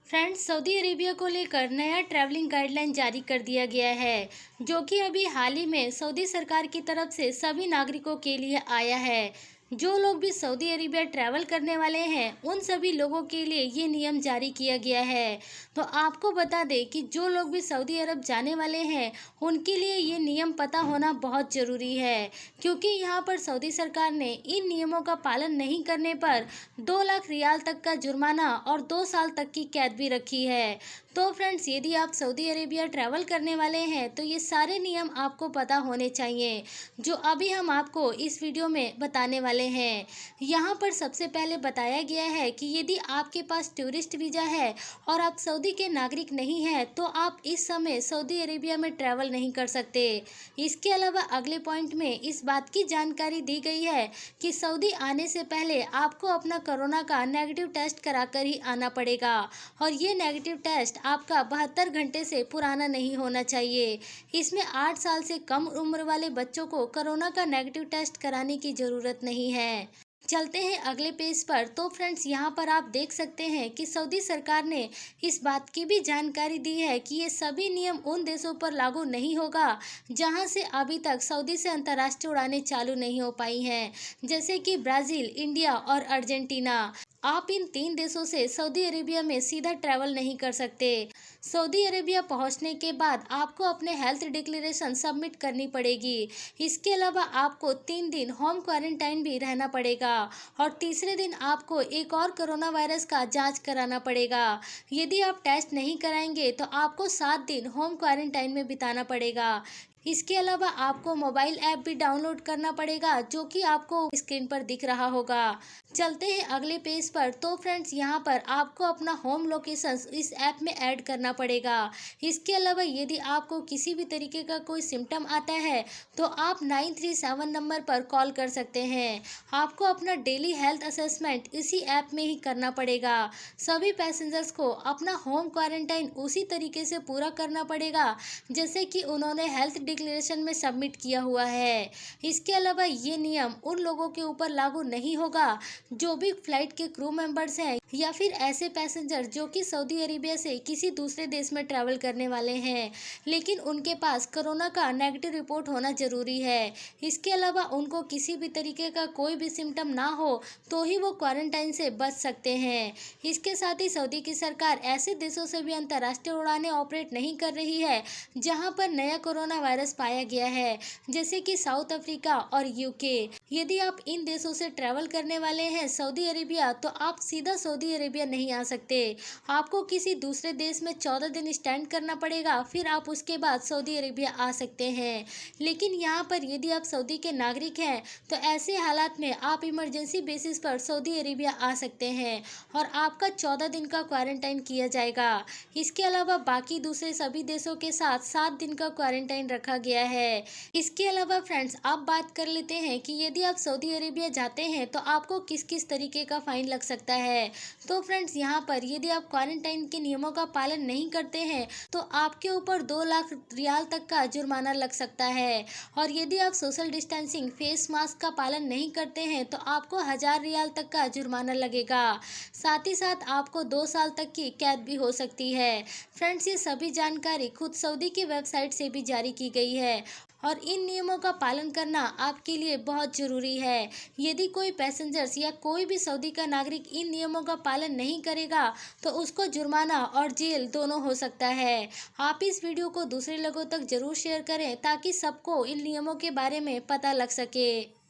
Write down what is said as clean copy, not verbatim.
Friends, Saudi Arabia को लेकर नया ट्रैवलिंग गाइडलाइन जारी कर दिया गया है, जो कि अभी हाल ही में सऊदी सरकार की तरफ से सभी नागरिकों के लिए आया है। जो लोग भी सऊदी अरेबिया ट्रैवल करने वाले हैं, उन सभी लोगों के लिए ये नियम जारी किया गया है। तो आपको बता दें कि जो लोग भी सऊदी अरब जाने वाले हैं, उनके लिए ये नियम पता होना बहुत ज़रूरी है, क्योंकि यहाँ पर सऊदी सरकार ने इन नियमों का पालन नहीं करने पर 2 लाख रियाल तक का जुर्माना और 2 साल तक की कैद भी रखी है। तो फ्रेंड्स, यदि आप सऊदी अरेबिया ट्रैवल करने वाले हैं, तो ये सारे नियम आपको पता होने चाहिए, जो अभी हम आपको इस वीडियो में बताने वाले हैं। यहाँ पर सबसे पहले बताया गया है कि यदि आपके पास टूरिस्ट वीज़ा है और आप सऊदी के नागरिक नहीं हैं, तो आप इस समय सऊदी अरेबिया में ट्रैवल नहीं कर सकते। इसके अलावा अगले पॉइंट में इस बात की जानकारी दी गई है कि सऊदी आने से पहले आपको अपना कोरोना का नेगेटिव टेस्ट कराकर ही आना पड़ेगा, और ये नेगेटिव टेस्ट आपका 72 घंटे से पुराना नहीं होना चाहिए। इसमें 8 साल से कम उम्र वाले बच्चों को कोरोना का नेगेटिव टेस्ट कराने की ज़रूरत नहीं है। चलते हैं अगले पेज पर। तो फ्रेंड्स, यहाँ पर आप देख सकते हैं कि सऊदी सरकार ने इस बात की भी जानकारी दी है कि ये सभी नियम उन देशों पर लागू नहीं होगा जहाँ से अभी तक सऊदी से अंतर्राष्ट्रीय उड़ानें चालू नहीं हो पाई हैं, जैसे कि ब्राज़ील, इंडिया और अर्जेंटीना। आप इन 3 देशों से सऊदी अरेबिया में सीधा ट्रैवल नहीं कर सकते। सऊदी अरेबिया पहुंचने के बाद आपको अपने हेल्थ डिक्लेरेशन सबमिट करनी पड़ेगी। इसके अलावा आपको 3 दिन होम क्वारंटाइन भी रहना पड़ेगा, और तीसरे दिन आपको एक और कोरोना वायरस का जांच कराना पड़ेगा। यदि आप टेस्ट नहीं कराएंगे तो आपको 7 दिन होम क्वारंटाइन में बिताना पड़ेगा। इसके अलावा आपको मोबाइल ऐप भी डाउनलोड करना पड़ेगा, जो कि आपको स्क्रीन पर दिख रहा होगा। चलते हैं अगले पेज पर। तो फ्रेंड्स, यहाँ पर आपको अपना होम लोकेशन इस ऐप में ऐड करना पड़ेगा। इसके अलावा यदि आपको किसी भी तरीके का कोई सिम्टम आता है, तो आप 937 नंबर पर कॉल कर सकते हैं। आपको अपना डेली हेल्थ असेसमेंट इसी ऐप में ही करना पड़ेगा। सभी पैसेंजर्स को अपना होम क्वारंटाइन उसी तरीके से पूरा करना पड़ेगा जैसे कि उन्होंने हेल्थ डिक्लेरेशन में सबमिट किया हुआ है। इसके अलावा ये नियम उन लोगों के ऊपर लागू नहीं होगा जो भी फ्लाइट के क्रू मेंबर्स हैं, या फिर ऐसे पैसेंजर जो कि सऊदी अरेबिया से किसी दूसरे देश में ट्रैवल करने वाले हैं, लेकिन उनके पास कोरोना का नेगेटिव रिपोर्ट होना जरूरी है। इसके अलावा उनको किसी भी तरीके का कोई भी सिम्टम ना हो, तो ही वो क्वारंटाइन से बच सकते हैं। इसके साथ ही सऊदी की सरकार ऐसे देशों से भी अंतर्राष्ट्रीय उड़ानें ऑपरेट नहीं कर रही है जहां पर नया कोरोना वायरस पाया गया है, जैसे कि साउथ अफ्रीका और यूके। यदि आप इन देशों से ट्रैवल करने वाले हैं सऊदी अरेबिया, तो आप सीधा सऊदी अरेबिया नहीं आ सकते। आपको किसी दूसरे देश में 14 दिन स्टैंड करना पड़ेगा, फिर आप उसके बाद सऊदी अरेबिया आ सकते हैं। लेकिन यहाँ पर यदि आप सऊदी के नागरिक हैं, तो ऐसे हालात में आप इमरजेंसी बेसिस पर सऊदी अरेबिया आ सकते हैं, और आपका 14 दिन का क्वारंटाइन किया जाएगा। इसके अलावा बाकी दूसरे सभी देशों के साथ 7 दिन का क्वारंटाइन रखा गया है। इसके अलावा फ्रेंड्स, आप बात कर लेते हैं कि यदि आप सऊदी अरेबिया जाते हैं तो आपको किस किस तरीके का फाइन लग सकता है। तो फ्रेंड्स, यहाँ पर यदि आप क्वारंटाइन के नियमों का पालन नहीं करते हैं, तो आपके ऊपर 2 लाख रियाल तक का जुर्माना लग सकता है, और यदि आप सोशल डिस्टेंसिंग, फेस मास्क का पालन नहीं करते हैं, तो आपको 1000 रियाल तक का जुर्माना लगेगा। साथ ही साथ आपको 2 साल तक की कैद भी हो सकती है। फ्रेंड्स, ये सभी जानकारी खुद सऊदी की वेबसाइट से भी जारी की गई है, और इन नियमों का पालन करना आपके लिए बहुत ज़रूरी है। यदि कोई पैसेंजर्स या कोई भी सऊदी का नागरिक इन नियमों का पालन नहीं करेगा, तो उसको जुर्माना और जेल दोनों हो सकता है। आप इस वीडियो को दूसरे लोगों तक ज़रूर शेयर करें, ताकि सबको इन नियमों के बारे में पता लग सके।